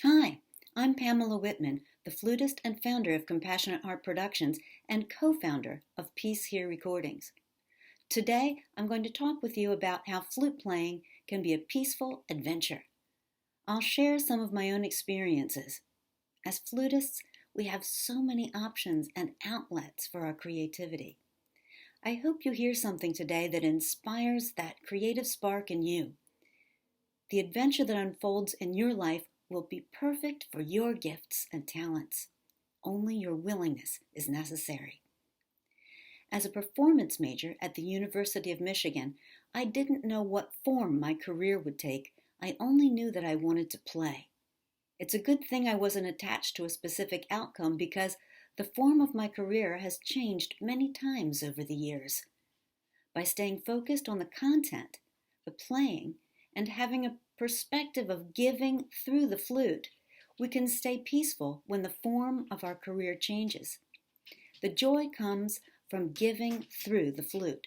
Hi, I'm Pamela Whitman, the flutist and founder of Compassionate Art Productions and co-founder of Peace Here Recordings. Today, I'm going to talk with you about how flute playing can be a peaceful adventure. I'll share some of my own experiences. As flutists, we have so many options and outlets for our creativity. I hope you hear something today that inspires that creative spark in you. The adventure that unfolds in your life will be perfect for your gifts and talents. Only your willingness is necessary. As a performance major at the University of Michigan, I didn't know what form my career would take. I only knew that I wanted to play. It's a good thing I wasn't attached to a specific outcome because the form of my career has changed many times over the years. By staying focused on the content, the playing, and having a perspective of giving through the flute, we can stay peaceful when the form of our career changes. The joy comes from giving through the flute,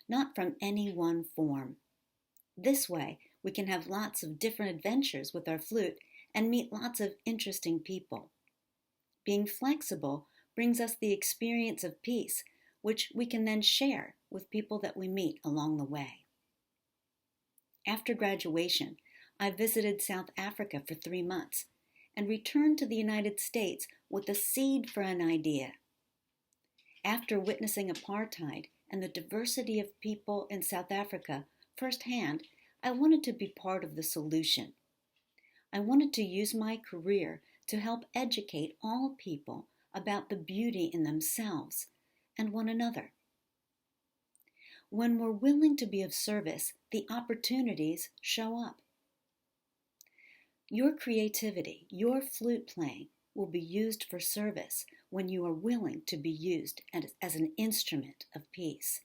not from any one form. This way, we can have lots of different adventures with our flute and meet lots of interesting people. Being flexible brings us the experience of peace, which we can then share with people that we meet along the way. After graduation, I visited South Africa for 3 months and returned to the United States with a seed for an idea. After witnessing apartheid and the diversity of people in South Africa firsthand, I wanted to be part of the solution. I wanted to use my career to help educate all people about the beauty in themselves and one another. When we're willing to be of service, the opportunities show up. Your creativity, your flute playing, will be used for service when you are willing to be used as an instrument of peace.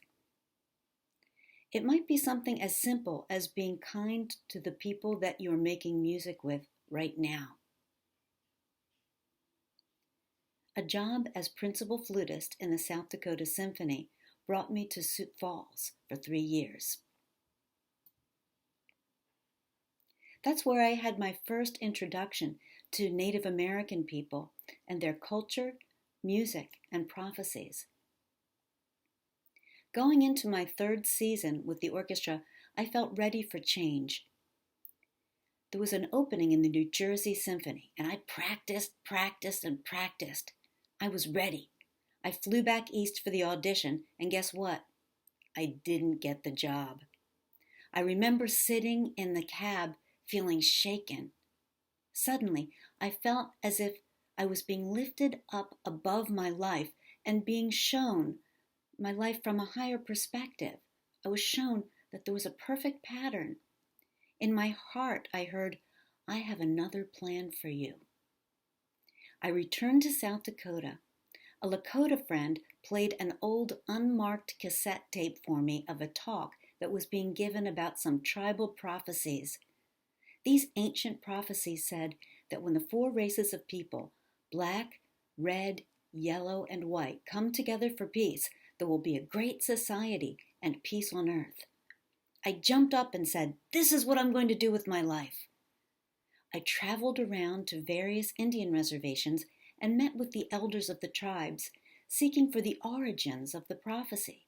It might be something as simple as being kind to the people that you're making music with right now. A job as principal flutist in the South Dakota Symphony brought me to Sioux Falls for 3 years. That's where I had my first introduction to Native American people and their culture, music, and prophecies. Going into my 3rd season with the orchestra, I felt ready for change. There was an opening in the New Jersey Symphony, and I practiced. I was ready. I flew back east for the audition, and guess what? I didn't get the job. I remember sitting in the cab feeling shaken. Suddenly, I felt as if I was being lifted up above my life and being shown my life from a higher perspective. I was shown that there was a perfect pattern. In my heart, I heard, "I have another plan for you." I returned to South Dakota. A Lakota friend played an old unmarked cassette tape for me of a talk that was being given about some tribal prophecies. These ancient prophecies said that when the 4 races of people, black, red, yellow, and white, come together for peace, there will be a great society and peace on earth. I jumped up and said, "This is what I'm going to do with my life." I traveled around to various Indian reservations and met with the elders of the tribes, seeking for the origins of the prophecy.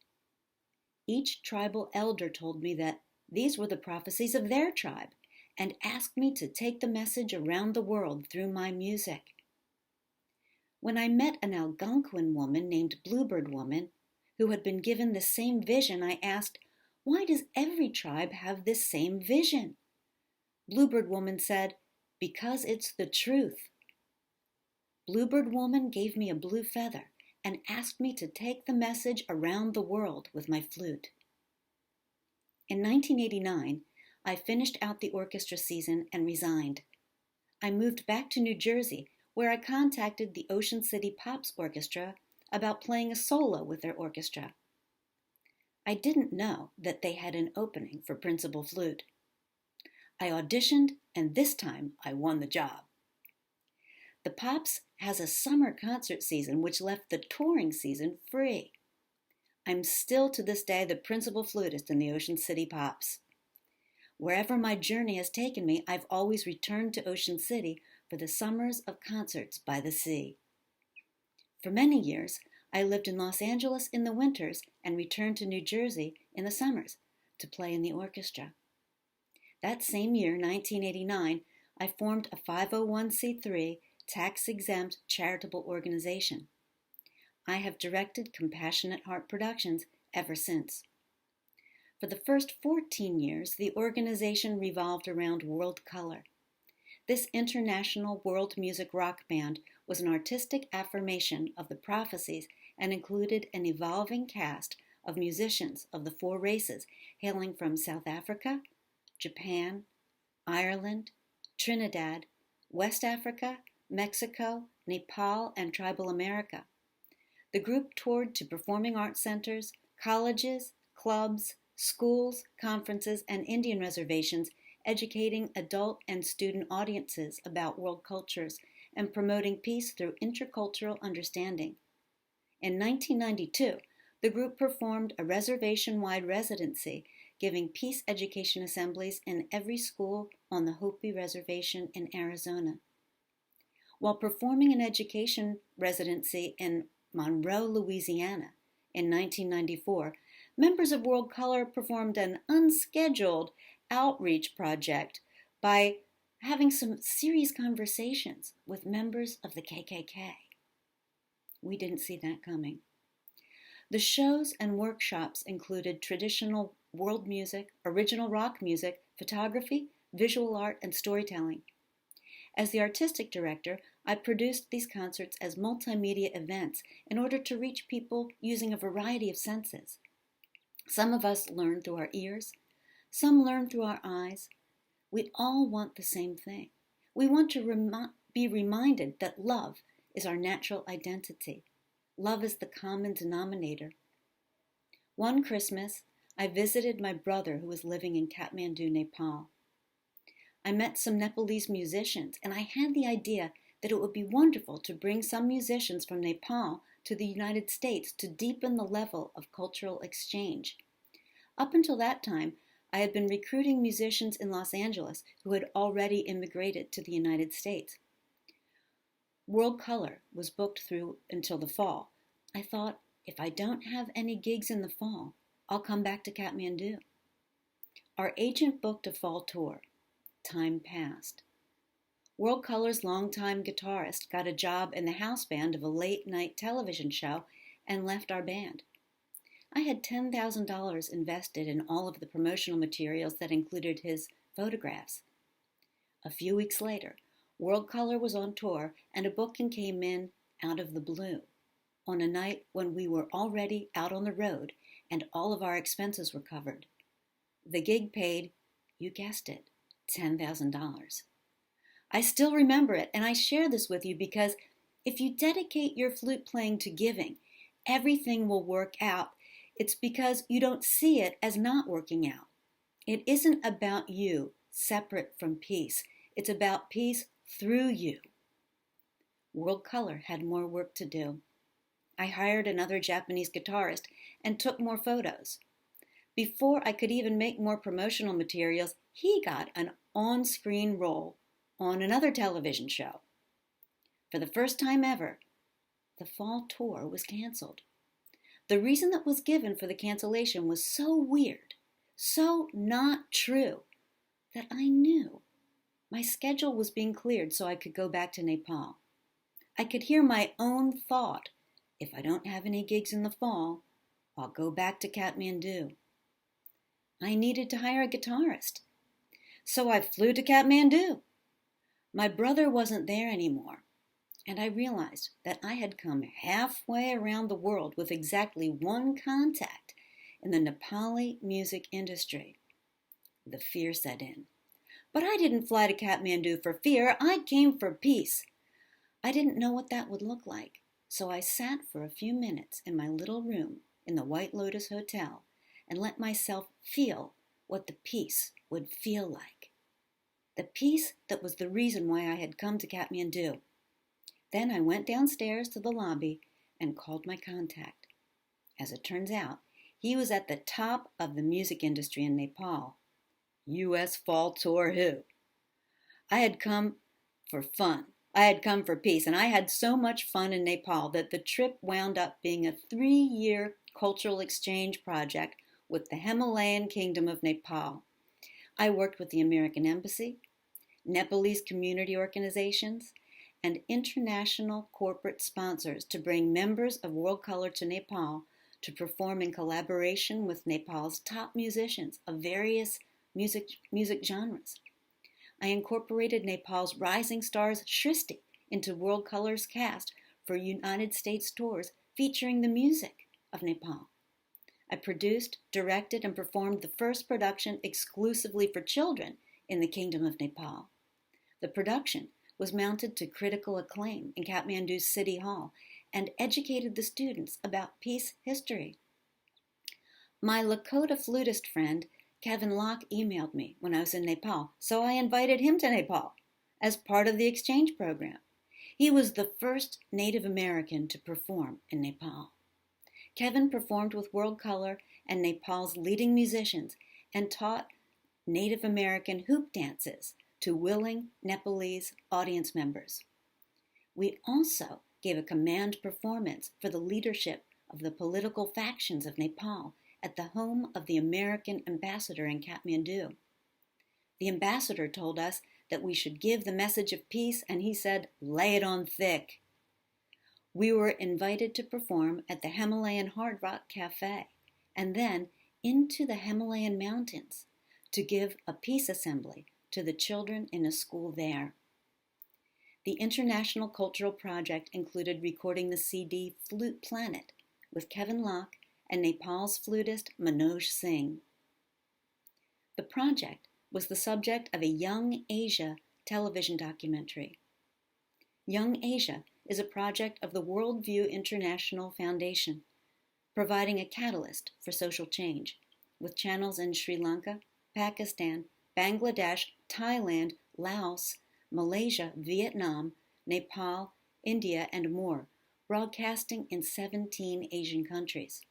Each tribal elder told me that these were the prophecies of their tribe, and asked me to take the message around the world through my music. When I met an Algonquin woman named Bluebird Woman, who had been given the same vision, I asked, "Why does every tribe have this same vision?" Bluebird Woman said, "Because it's the truth." Bluebird Woman gave me a blue feather and asked me to take the message around the world with my flute. In 1989, I finished out the orchestra season and resigned. I moved back to New Jersey, where I contacted the Ocean City Pops Orchestra about playing a solo with their orchestra. I didn't know that they had an opening for principal flute. I auditioned, and this time I won the job. The Pops has a summer concert season which left the touring season free. I'm still to this day the principal flutist in the Ocean City Pops. Wherever my journey has taken me, I've always returned to Ocean City for the summers of concerts by the sea. For many years, I lived in Los Angeles in the winters and returned to New Jersey in the summers to play in the orchestra. That same year, 1989, I formed a 501c3 tax-exempt charitable organization. I have directed Compassionate Heart Productions ever since. For the first 14 years, the organization revolved around World Color. This international world music rock band was an artistic affirmation of the prophecies and included an evolving cast of musicians of the four races hailing from South Africa, Japan, Ireland, Trinidad, West Africa, Mexico, Nepal, and Tribal America. The group toured to performing arts centers, colleges, clubs, schools, conferences, and Indian reservations, educating adult and student audiences about world cultures and promoting peace through intercultural understanding. In 1992, the group performed a reservation-wide residency, giving peace education assemblies in every school on the Hopi Reservation in Arizona. While performing an education residency in Monroe, Louisiana in 1994, members of World Color performed an unscheduled outreach project by having some serious conversations with members of the KKK. We didn't see that coming. The shows and workshops included traditional world music, original rock music, photography, visual art, and storytelling. As the artistic director, I produced these concerts as multimedia events in order to reach people using a variety of senses. Some of us learn through our ears, some learn through our eyes. We all want the same thing. We want to be reminded that love is our natural identity. Love is the common denominator. One Christmas, I visited my brother who was living in Kathmandu, Nepal. I met some Nepalese musicians, and I had the idea that it would be wonderful to bring some musicians from Nepal to the United States to deepen the level of cultural exchange. Up until that time, I had been recruiting musicians in Los Angeles who had already immigrated to the United States. World Color was booked through until the fall. I thought, if I don't have any gigs in the fall, I'll come back to Kathmandu. Our agent booked a fall tour. Time passed. World Color's longtime guitarist got a job in the house band of a late-night television show and left our band. I had $10,000 invested in all of the promotional materials that included his photographs. A few weeks later, World Color was on tour and a booking came in out of the blue on a night when we were already out on the road and all of our expenses were covered. The gig paid, you guessed it, $10,000. I still remember it, and I share this with you because if you dedicate your flute playing to giving, everything will work out. It's because you don't see it as not working out. It isn't about you separate from peace. It's about peace through you. World Color had more work to do. I hired another Japanese guitarist and took more photos. Before I could even make more promotional materials, he got an on-screen role on another television show. For the first time ever, the fall tour was canceled. The reason that was given for the cancellation was so weird, so not true, that I knew my schedule was being cleared so I could go back to Nepal. I could hear my own thought, if I don't have any gigs in the fall, I'll go back to Kathmandu. I needed to hire a guitarist, so I flew to Kathmandu. My brother wasn't there anymore, and I realized that I had come halfway around the world with exactly one contact in the Nepali music industry. The fear set in. But I didn't fly to Kathmandu for fear. I came for peace. I didn't know what that would look like, so I sat for a few minutes in my little room in the White Lotus Hotel and let myself feel what the peace would feel like. The peace that was the reason why I had come to Kathmandu. Then I went downstairs to the lobby and called my contact. As it turns out, he was at the top of the music industry in Nepal. U.S. Fall Tour who? I had come for fun. I had come for peace, and I had so much fun in Nepal that the trip wound up being a 3-year cultural exchange project with the Himalayan Kingdom of Nepal. I worked with the American Embassy, Nepalese community organizations, and international corporate sponsors to bring members of World Color to Nepal to perform in collaboration with Nepal's top musicians of various music genres. I incorporated Nepal's rising stars Shristi into World Color's cast for United States tours featuring the music of Nepal. I produced, directed, and performed the first production exclusively for children in the Kingdom of Nepal. The production was mounted to critical acclaim in Kathmandu's City Hall and educated the students about peace history. My Lakota flutist friend, Kevin Locke, emailed me when I was in Nepal, so I invited him to Nepal as part of the exchange program. He was the first Native American to perform in Nepal. Kevin performed with World Color and Nepal's leading musicians and taught Native American hoop dances to willing Nepalese audience members. We also gave a command performance for the leadership of the political factions of Nepal at the home of the American ambassador in Kathmandu. The ambassador told us that we should give the message of peace, and he said, "Lay it on thick." We were invited to perform at the Himalayan Hard Rock Cafe and then into the Himalayan mountains to give a peace assembly to the children in a school there. The International Cultural Project included recording the CD Flute Planet with Kevin Locke and Nepal's flutist Manoj Singh. The project was the subject of a Young Asia television documentary. Young Asia is a project of the Worldview International Foundation, providing a catalyst for social change, with channels in Sri Lanka, Pakistan, Bangladesh, Thailand, Laos, Malaysia, Vietnam, Nepal, India, and more, broadcasting in 17 Asian countries.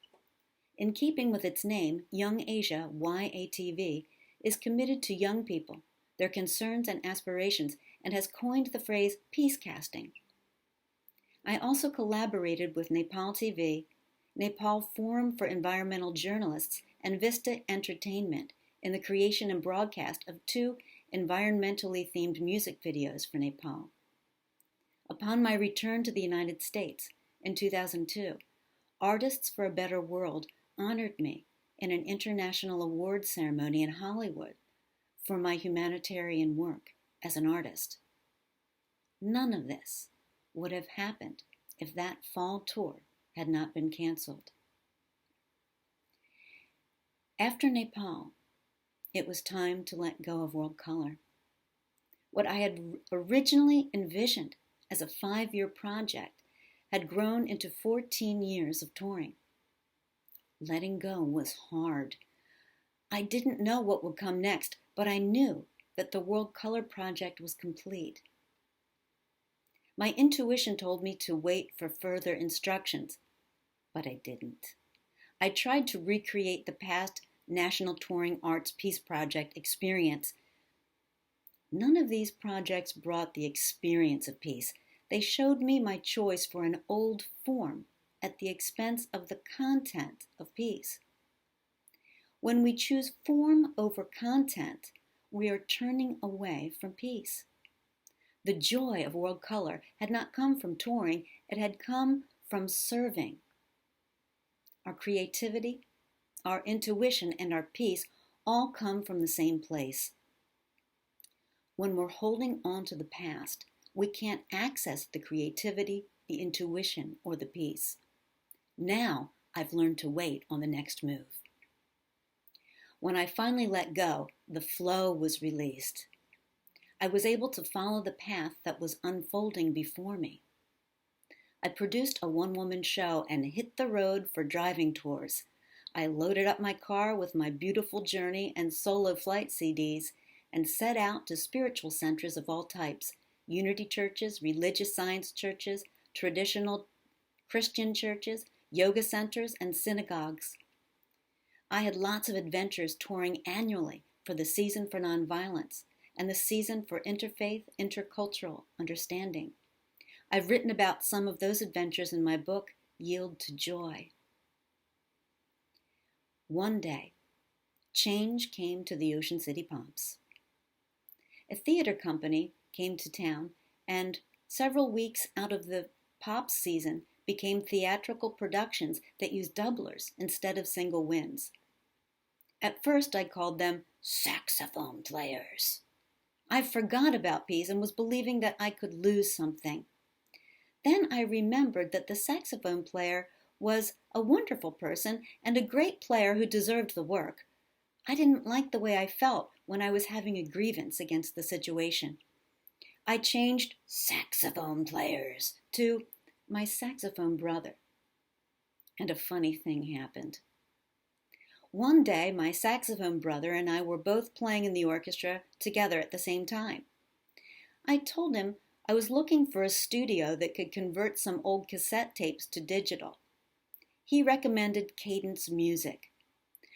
In keeping with its name, Young Asia, YATV, is committed to young people, their concerns and aspirations, and has coined the phrase peacecasting. I also collaborated with Nepal TV, Nepal Forum for Environmental Journalists, and Vista Entertainment in the creation and broadcast of 2 environmentally themed music videos for Nepal. Upon my return to the United States in 2002, Artists for a Better World honored me in an international awards ceremony in Hollywood for my humanitarian work as an artist. None of this would have happened if that fall tour had not been canceled. After Nepal, it was time to let go of World Color. What I had originally envisioned as a 5-year project had grown into 14 years of touring. Letting go was hard. I didn't know what would come next, but I knew that the World Color project was complete. My intuition told me to wait for further instructions, but I didn't. I tried to recreate the past National Touring Arts Peace Project experience. None of these projects brought the experience of peace. They showed me my choice for an old form at the expense of the content of peace. When we choose form over content, we are turning away from peace. The joy of World Color had not come from touring, it had come from serving. Our creativity, our intuition, and our peace all come from the same place. When we're holding on to the past, we can't access the creativity, the intuition, or the peace. Now I've learned to wait on the next move. When I finally let go, the flow was released. I was able to follow the path that was unfolding before me. I produced a one-woman show and hit the road for driving tours. I loaded up my car with my beautiful journey and solo flight CDs and set out to spiritual centers of all types, unity churches, religious science churches, traditional Christian churches, yoga centers, and synagogues. I had lots of adventures touring annually for the Season for Nonviolence and the season for interfaith, intercultural understanding. I've written about some of those adventures in my book, Yield to Joy. One day, change came to the Ocean City Pomps. A theater company came to town, and several weeks out of the Pops season became theatrical productions that used doublers instead of single winds. At first, I called them saxophone players. I forgot about peace and was believing that I could lose something. Then I remembered that the saxophone player was a wonderful person and a great player who deserved the work. I didn't like the way I felt when I was having a grievance against the situation. I changed saxophone players to my saxophone brother. And a funny thing happened. One day, my saxophone brother and I were both playing in the orchestra together at the same time. I told him I was looking for a studio that could convert some old cassette tapes to digital. He recommended Cadence Music.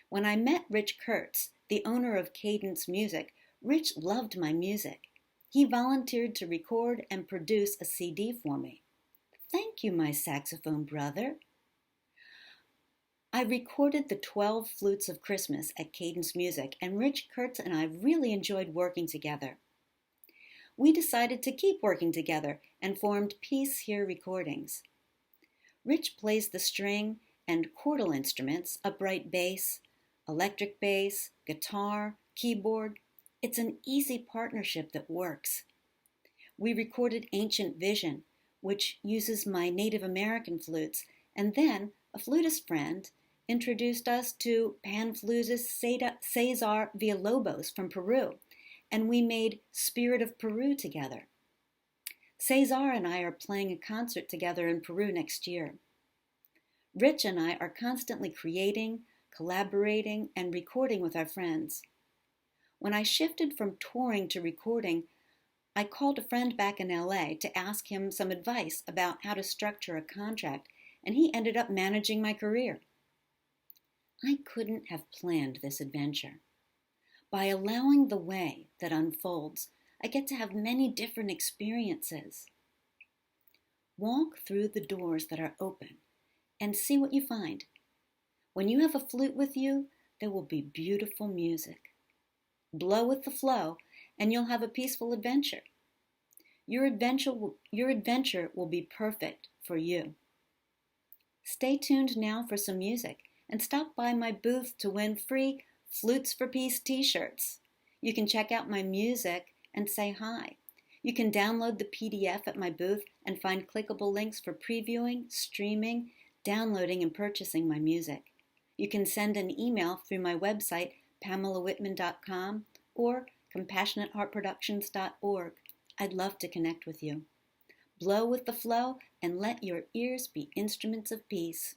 When I met Rich Kurtz, the owner of Cadence Music, Rich loved my music. He volunteered to record and produce a CD for me. Thank you, my saxophone brother. I recorded the 12 Flutes of Christmas at Cadence Music, and Rich Kurtz and I really enjoyed working together. We decided to keep working together and formed Peace Here Recordings. Rich plays the string and chordal instruments, upright bass, electric bass, guitar, keyboard. It's an easy partnership that works. We recorded Ancient Vision, which uses my Native American flutes, and then a flutist friend introduced us to pan-flutist Cesar Villalobos from Peru, and we made Spirit of Peru together. Cesar and I are playing a concert together in Peru next year. Rich and I are constantly creating, collaborating, and recording with our friends. When I shifted from touring to recording, I called a friend back in LA to ask him some advice about how to structure a contract, and he ended up managing my career. I couldn't have planned this adventure. By allowing the way that unfolds, I get to have many different experiences. Walk through the doors that are open and see what you find. When you have a flute with you, there will be beautiful music. Blow with the flow, and you'll have a peaceful adventure. Your adventure will be perfect for you. Stay tuned now for some music, and stop by my booth to win free Flutes for Peace t-shirts. You can check out my music and say hi. You can download the PDF at my booth and find clickable links for previewing, streaming, downloading, and purchasing my music. You can send an email through my website, PamelaWhitman.com, or CompassionateHeartProductions.org. I'd love to connect with you. Blow with the flow and let your ears be instruments of peace.